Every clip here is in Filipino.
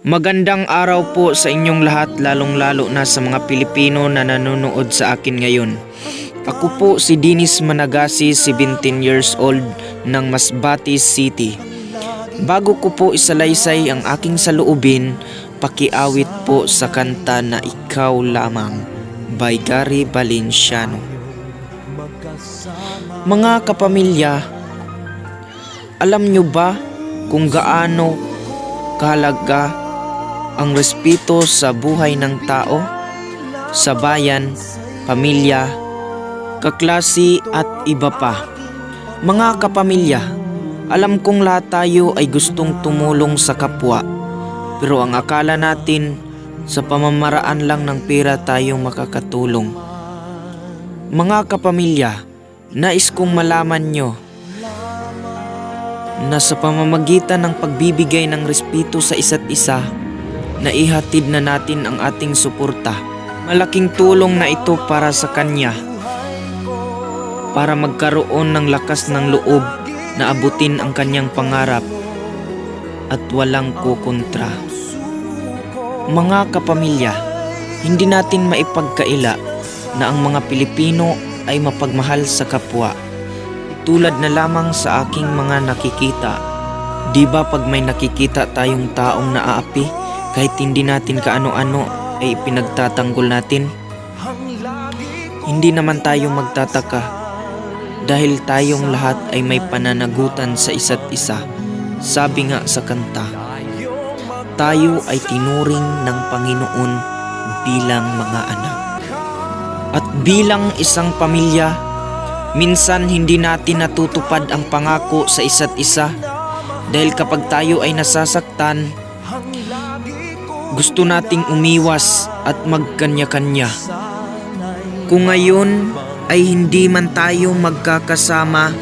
Magandang araw po sa inyong lahat, lalong-lalo na sa mga Pilipino na nanonood sa akin ngayon. Ako po si Dennis Managasi, 17 years old ng Masbate City. Bago ko po isalaysay ang aking saloobin, pakiawit po sa kanta na Ikaw Lamang by Gary Valenciano. Mga kapamilya, alam nyo ba kung gaano kahalaga ang respeto sa buhay ng tao, sa bayan, pamilya, kaklase at iba pa? Mga kapamilya, alam kong lahat tayo ay gustong tumulong sa kapwa, pero ang akala natin sa pamamaraan lang ng pera tayo makakatulong. Mga kapamilya, nais kong malaman nyo na sa pamamagitan ng pagbibigay ng respeto sa isa't isa, naihatid na natin ang ating suporta. Malaking tulong na ito para sa kanya, para magkaroon ng lakas ng loob na abutin ang kanyang pangarap at walang kukontra. Mga kapamilya, hindi natin maipagkaila na ang mga Pilipino ay mapagmahal sa kapwa. Tulad na lamang sa aking mga nakikita. Di ba pag may nakikita tayong taong naaapi, kahit hindi natin kaano-ano ay pinagtatanggol natin? Hindi naman tayo magtataka dahil tayong lahat ay may pananagutan sa isa't isa. Sabi nga sa kanta, tayo ay tinuring ng Panginoon bilang mga anak. At bilang isang pamilya, minsan hindi natin natutupad ang pangako sa isa't isa dahil kapag tayo ay nasasaktan, gusto nating umiwas at magkanya-kanya. Kung ngayon ay hindi man tayo magkakasama,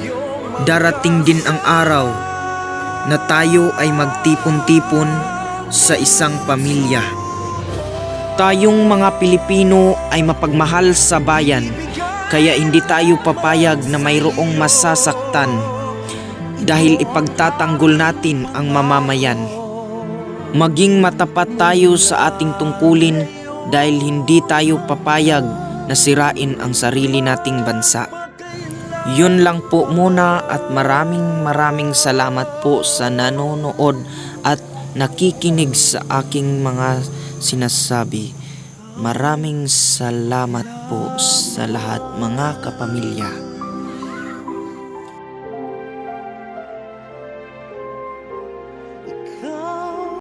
darating din ang araw na tayo ay magtipon-tipon sa isang pamilya. Tayong mga Pilipino ay mapagmahal sa bayan, kaya hindi tayo papayag na mayroong masasaktan dahil ipagtatanggol natin ang mamamayan. Maging matapat tayo sa ating tungkulin dahil hindi tayo papayag na sirain ang sarili nating bansa. Yun lang po muna at maraming salamat po sa nanonood at nakikinig sa aking mga sinasabi. Maraming salamat po sa lahat, mga kapamilya.